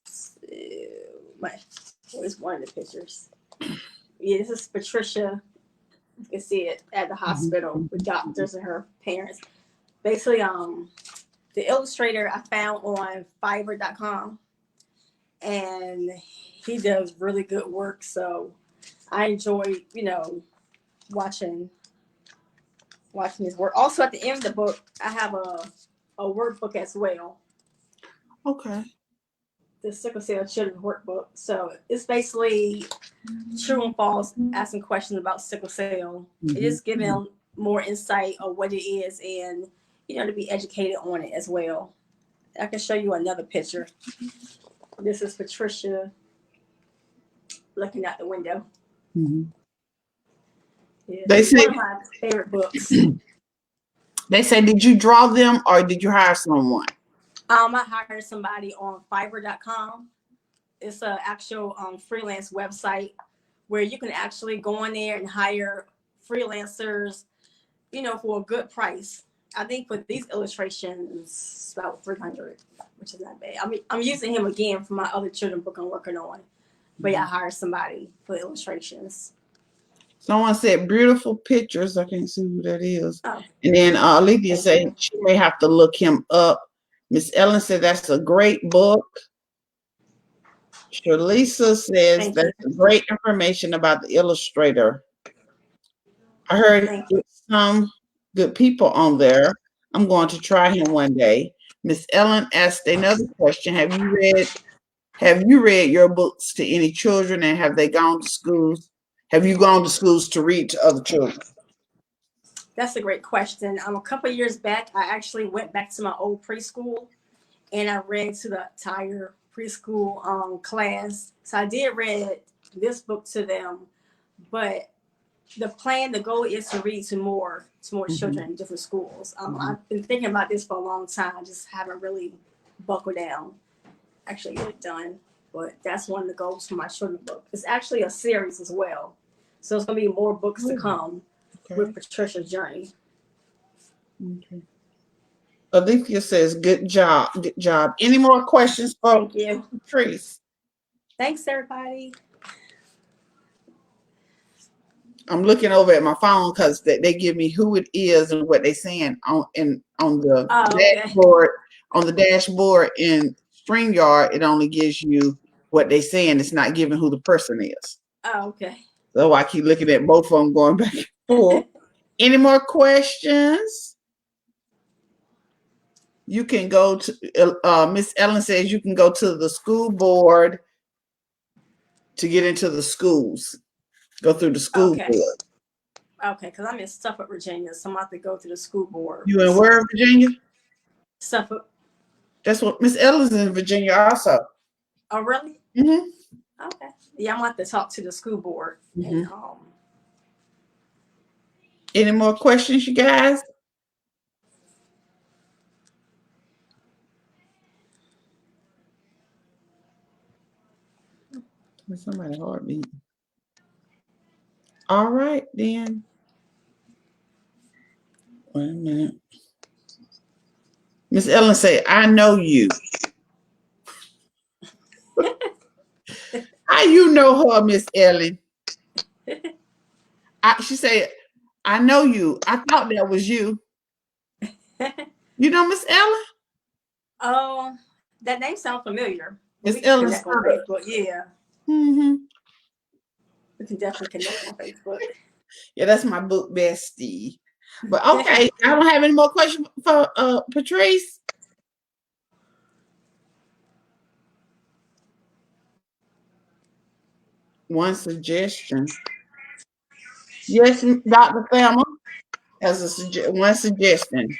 Where's one of the pictures? Yeah, this is Patricia. You can see it at the hospital with doctors and her parents. Basically, the illustrator I found on Fiverr.com, and he does really good work. So I enjoy, watching his work. Also, at the end of the book, I have a workbook as well. Okay. The sickle cell children's workbook. So it's basically true and false, asking questions about sickle cell. It is giving more insight of what it is, and to be educated on it as well. I can show you another picture. This is Patricia looking out the window. Yeah, They say, one of my favorite books. They say, did you draw them or did you hire someone? I hired somebody on Fiverr.com. It's an actual freelance website where you can actually go on there and hire freelancers, for a good price. I think for these illustrations, it's about $300, which is not bad. I mean, I'm using him again for my other children book I'm working on, but yeah, I hired somebody for illustrations. Someone said beautiful pictures. I can't see who that is. Oh. And then Alethea said she may have to look him up. Miss Ellen said that's a great book. Shalisa says that's great information about the illustrator. I heard some good people on there. I'm going to try him one day. Miss Ellen asked another question. Have you read your books to any children, and have they gone to schools? Have you gone to schools to read to other children? That's a great question. A couple of years back, I actually went back to my old preschool, and I read to the entire preschool class. So I did read this book to them, but the goal is to read to more children in different schools. I've been thinking about this for a long time. I just haven't really buckled down, actually get it done. But that's one of the goals for my children's book. It's actually a series as well. So it's going to be more books to come with Patricia's journey. Okay. Alethea says, good job. Good job. Any more questions for Patrice? Thanks, everybody. I'm looking over at my phone because they give me who it is and what they're saying on the dashboard. On the dashboard in StreamYard, it only gives you what they're saying. It's not giving who the person is. Oh, okay. So I keep looking at both of them going back and forth. Any more questions? You can go to, Miss Ellen says you can go to the school board to get into the schools. Go through the school board. Okay, because I'm in Suffolk, Virginia, so I'm about to go to the school board. You in where, Virginia? Suffolk. That's what Miss Ellen's in Virginia also. Oh, really? Mm-hmm. Okay. Yeah, I'm going to have to talk to the school board. And, any more questions, you guys? Somebody heartbeat. All right, then. Wait a minute. Miss Ellen say, I know you. How you know her, Miss Ellen? She said, I know you. I thought that was you. You know Miss Ellen? Oh, that name sounds familiar. Miss We can Ellen connect on Facebook. Yeah. Mm-hmm. We can definitely connect on Facebook. Yeah, that's my book bestie. But okay, I don't have any more questions for Patrice. One suggestion. Yes, Dr. Thelma has one suggestion.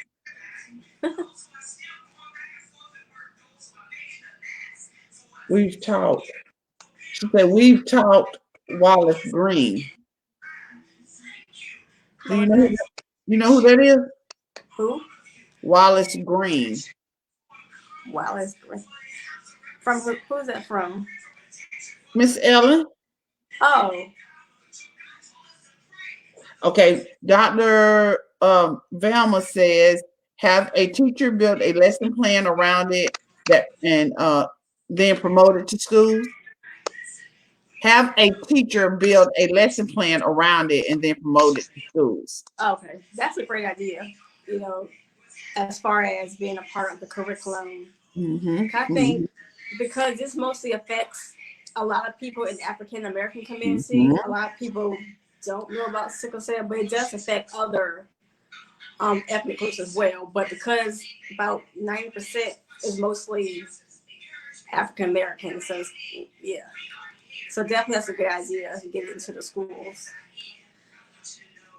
We've talked. She said we've talked Wallace Green. Do you know? You know who that is? Who? Wallace Green. Wallace Green. From who's that from? Miss Ellen. Oh. Okay, Dr. Velma says have a teacher build a lesson plan around it and then promote it to schools. Have a teacher build a lesson plan around it and then promote it to schools. Okay, that's a great idea. You know, as far as being a part of the curriculum. Mm-hmm. I think because this mostly affects a lot of people in the African American community. Mm-hmm. A lot of people don't know about sickle cell, but it does affect other ethnic groups as well. But because about 90% is mostly African American, so yeah. So definitely that's a good idea to get it into the schools.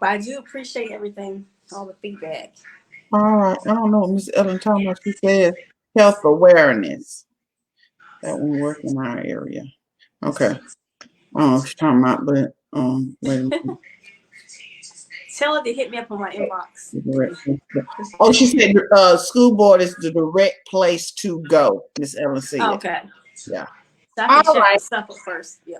But I do appreciate everything, all the feedback. All right. I don't know what Miss Ellen talking about. She says health awareness. That won't work in our area. Okay. I don't know what she's talking about, but wait a minute. Tell her to hit me up on my inbox. Oh, she said school board is the direct place to go, Miss Ellen said. Okay. Yeah. So I can check the stuff first. Yeah.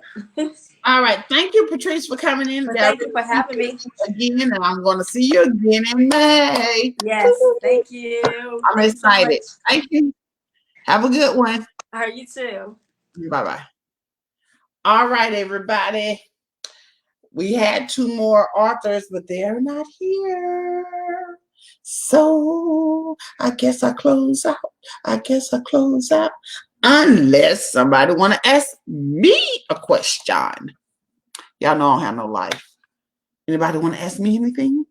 All right. Thank you, Patrice, for coming in. Well, thank you for having me. Again, and I'm going to see you again in May. Yes. Thank you. I'm excited. Thank you. Have a good one. All right, you too. Bye-bye. All right, everybody. We had two more authors, but they're not here. So I guess I close out. Unless somebody want to ask me a question. Y'all know I don't have no life. Anybody want to ask me anything?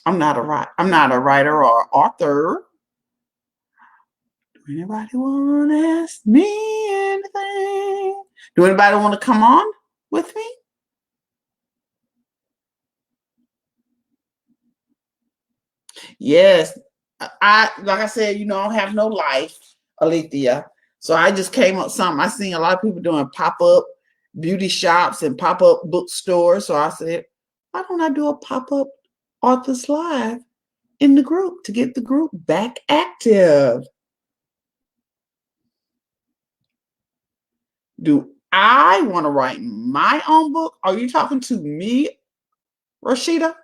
I'm not a writer or author. Do anybody want to ask me anything? Do anybody want to come on with me? Yes. Like I said, I don't have no life, Alethea. So I just came up with something. I seen a lot of people doing pop-up beauty shops and pop-up bookstores. So I said, why don't I do a pop-up authors live in the group to get the group back active? Do I want to write my own book? Are you talking to me, Rashida?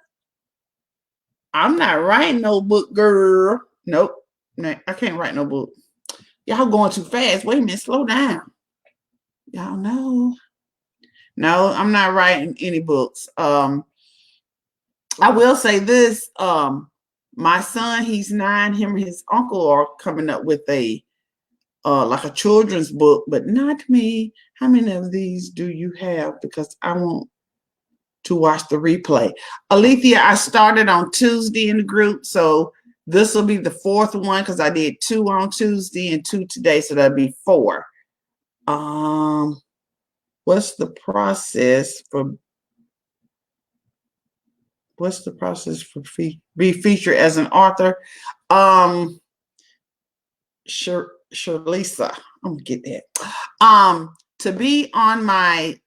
I'm not writing no book, girl. Nope. No, I can't write no book. Y'all going too fast. Wait a minute, slow down. Y'all know. No, I'm not writing any books. I will say this. My son, he's 9, him and his uncle are coming up with a like a children's book, but not me. How many of these do you have? Because I want to watch the replay. Alethea, I started on Tuesday in the group, so this will be the 4th one because I did 2 on Tuesday and 2 today, so that'll be 4. What's the process for be featured as an author? Sure, Lisa, I'm gonna get that. To be on my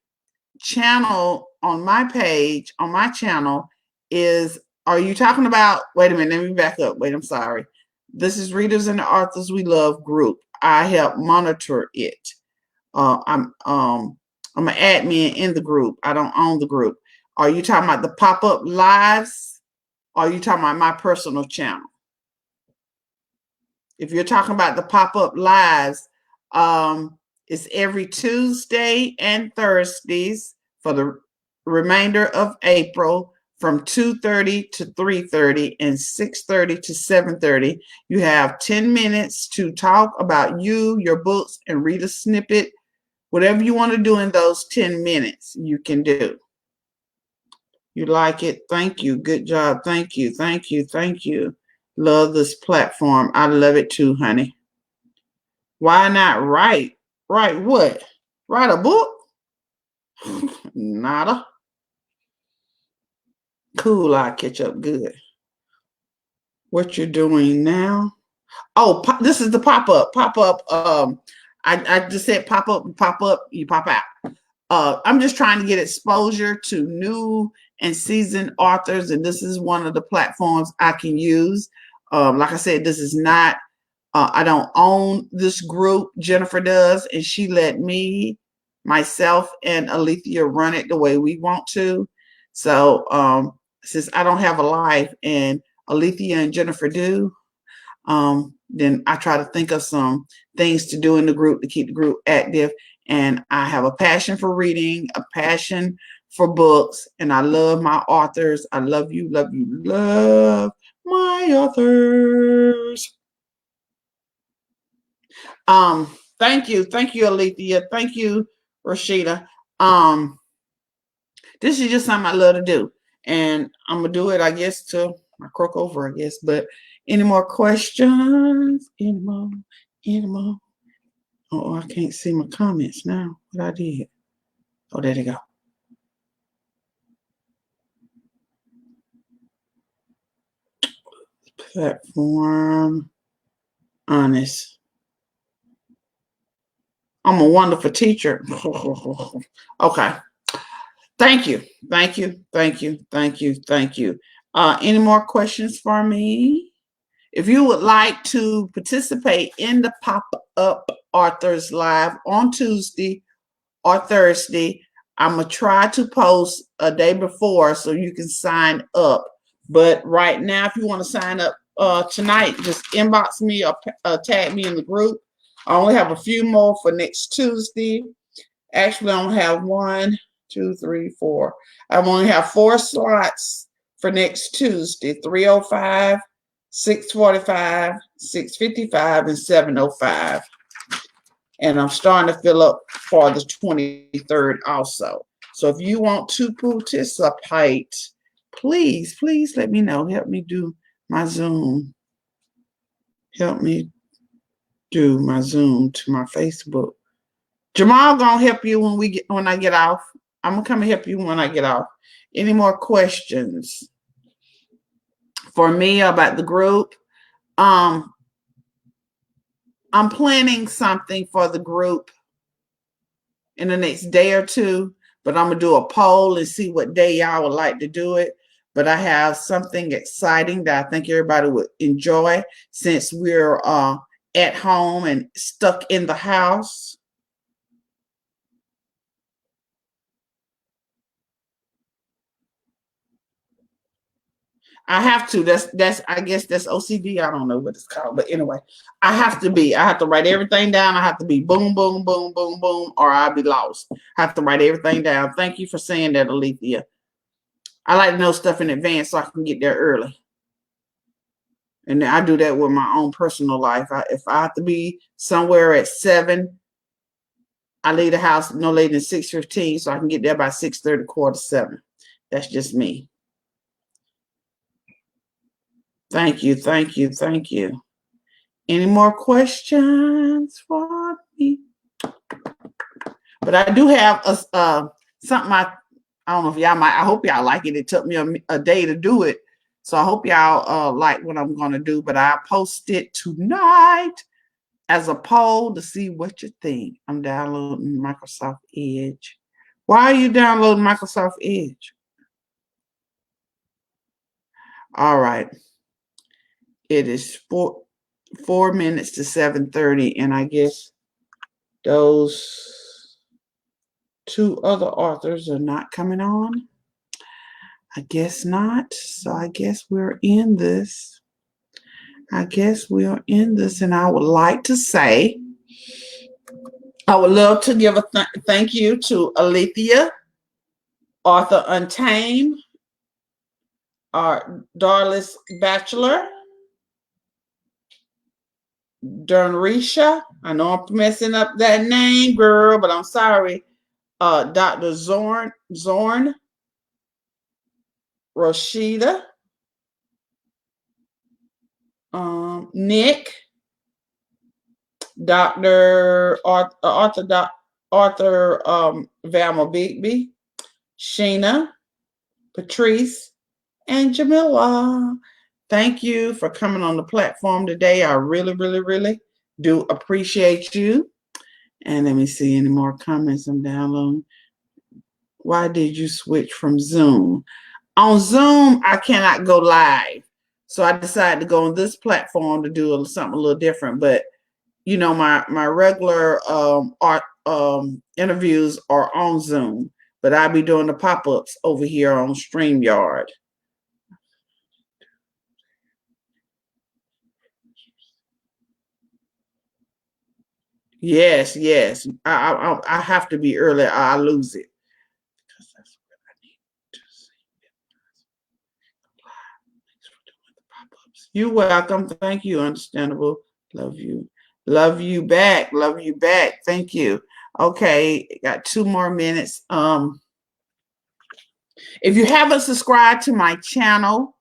channel, on my page, on my channel is, are you talking about, wait a minute, let me back up. Wait, I'm sorry. This is Readers and the Authors We Love group. I help monitor it. I'm an admin in the group. I don't own the group. Are you talking about the pop-up lives? Or are you talking about my personal channel? If you're talking about the pop-up lives, it's every Tuesday and Thursdays for the remainder of April from 2:30 to 3:30 and 6:30 to 7:30. You have 10 minutes to talk about you, your books, and read a snippet. Whatever you want to do in those 10 minutes, you can do. You like it? Thank you. Good job. Thank you. Thank you. Thank you. Love this platform. I love it too, honey. Why not write? Write what? Write a book? Nada. Cool, I'll catch up good. What you're doing now? Oh, this is the pop-up. Pop-up. I just said pop-up, you pop out. I'm just trying to get exposure to new and seasoned authors, and this is one of the platforms I can use. Like I said, this is not, I don't own this group. Jennifer does, and she let me, myself, and Alethea run it the way we want to. So since I don't have a life and Alethea and Jennifer do, then I try to think of some things to do in the group to keep the group active. And I have a passion for reading, a passion for books, and I love my authors. I love you, love you, love my authors. Thank you, Alethea. Thank you, Rashida. This is just something I love to do, and I'm gonna do it, I guess, till I croak over, I guess. But any more questions? Any more? Oh, I can't see my comments now. What I did? Oh, there they go. Platform, honest. I'm a wonderful teacher. Okay. Thank you. Any more questions for me? If you would like to participate in the Pop-Up Authors Live on Tuesday or Thursday, I'm going to try to post a day before so you can sign up. But right now, if you want to sign up tonight, just inbox me or tag me in the group. I only have a few more for next Tuesday. Actually, I only have 1, 2, 3, 4. I only have 4 slots for next Tuesday, 3:05, 6:45, 6:55, and 7:05. And I'm starting to fill up for the 23rd also. So if you want to participate, please let me know. Help me do my Zoom. Help me do my Zoom to my Facebook. Jamal gonna help you when I get off. I'm gonna come and help you when I get off. Any more questions for me about the group? I'm planning something for the group in the next day or two, but I'm gonna do a poll and see what day y'all would like to do it. But I have something exciting that I think everybody would enjoy since we're at home and stuck in the house. I have to. That's I guess that's OCD. I don't know what it's called, but anyway, I have to write everything down. I have to be boom, boom, boom, boom, boom, or I'll be lost. I have to write everything down. Thank you for saying that, Alethea. I like to know stuff in advance so I can get there early. And I do that with my own personal life. If I have to be somewhere at 7, I leave the house no later than 6:15 so I can get there by 6:30, 6:45. That's just me. Thank you. Any more questions for me? But I do have something I don't know if y'all might. I hope y'all like it. It took me a day to do it, so I hope y'all like what I'm going to do. But I'll post it tonight as a poll to see what you think. I'm downloading Microsoft Edge. Why are you downloading Microsoft Edge? All right. It is 4 minutes to 7:30, and I guess those 2 other authors are not coming on. I guess not. So I guess we're in this. And I would like to say, I would love to give a thank you to Alethea, Author Untamed, our Darlis Bachelor, Dernrisha. I know I'm messing up that name, girl, but I'm sorry. Dr. Zorn, Rashida, Nick, Dr. Arthur, Velma Bagby, Sheena, Patrice, and Jamila. Thank you for coming on the platform today. I really, really, really do appreciate you. And let me see any more comments I'm downloading. Why did you switch from Zoom? On Zoom, I cannot go live. So I decided to go on this platform to do something a little different. But, you know, my regular art interviews are on Zoom. But I'll be doing the pop-ups over here on StreamYard. Yes. I have to be early. I lose it. Because that's what I need to see. You're welcome. Thank you. Understandable. Love you. Love you back. Love you back. Thank you. Okay, got 2 more minutes. If you haven't subscribed to my channel,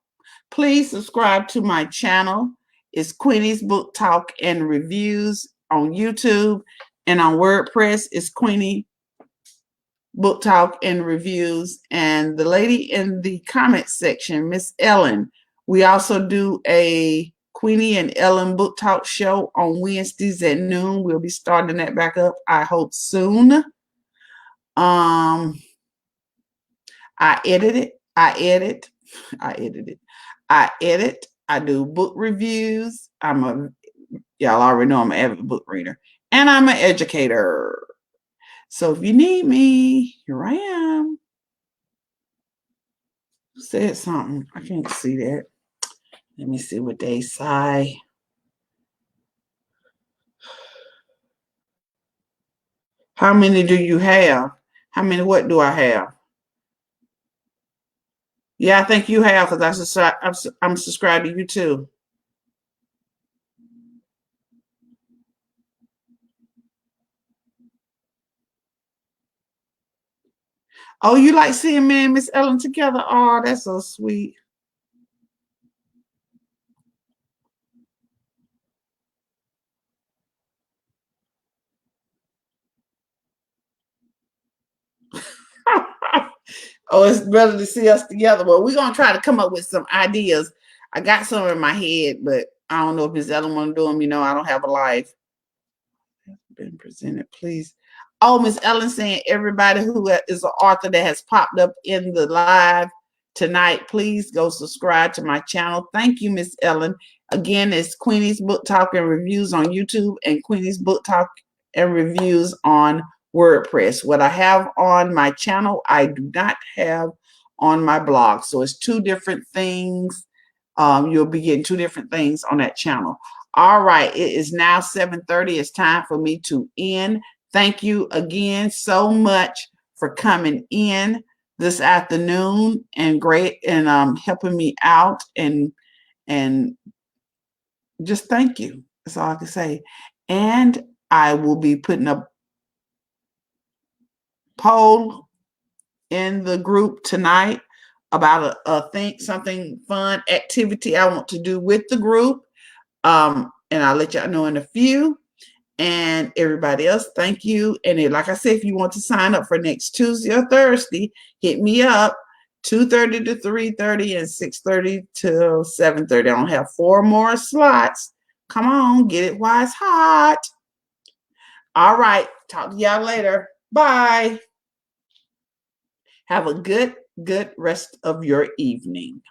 please subscribe to my channel. It's Queenie's Book Talk and Reviews on YouTube, and on WordPress, it's Queenie Book Talk and Reviews. And the lady in the comment section, Miss Ellen, we also do a Queenie and Ellen Book Talk show on Wednesdays at noon. We'll be starting that back up, I hope, soon. I edit. I do book reviews. Y'all already know I'm an avid book reader, and I'm an educator. So if you need me, here I am. Who said something? I can't see that. Let me see what they say. How many do you have? What do I have? Yeah, I think you have, because I'm subscribed to you too. Oh, you like seeing me and Miss Ellen together? Oh, that's so sweet. Oh, it's better to see us together. Well, we're going to try to come up with some ideas. I got some in my head, but I don't know if Miss Ellen want to do them. You know, I don't have a life. Been presented, please. Oh, Miss Ellen saying everybody who is an author that has popped up in the live tonight, please go subscribe to my channel. Thank you, Miss Ellen. Again, it's Queenie's Book Talk and Reviews on YouTube and Queenie's Book Talk and Reviews on WordPress. What I have on my channel, I do not have on my blog. So it's 2 different things. You'll be getting 2 different things on that channel. All right, it is now 7:30. It's time for me to end. Thank you again so much for coming in this afternoon and helping me out and just thank you. That's all I can say. And I will be putting a poll in the group tonight about something fun activity I want to do with the group. And I'll let y'all know in a few. And everybody else, thank you. And like I said, if you want to sign up for next Tuesday or Thursday, hit me up 2:30 to 3:30 and 6:30 to 7:30. I don't have 4 more slots. Come on, get it while it's hot. All right. Talk to y'all later. Bye. Have a good rest of your evening.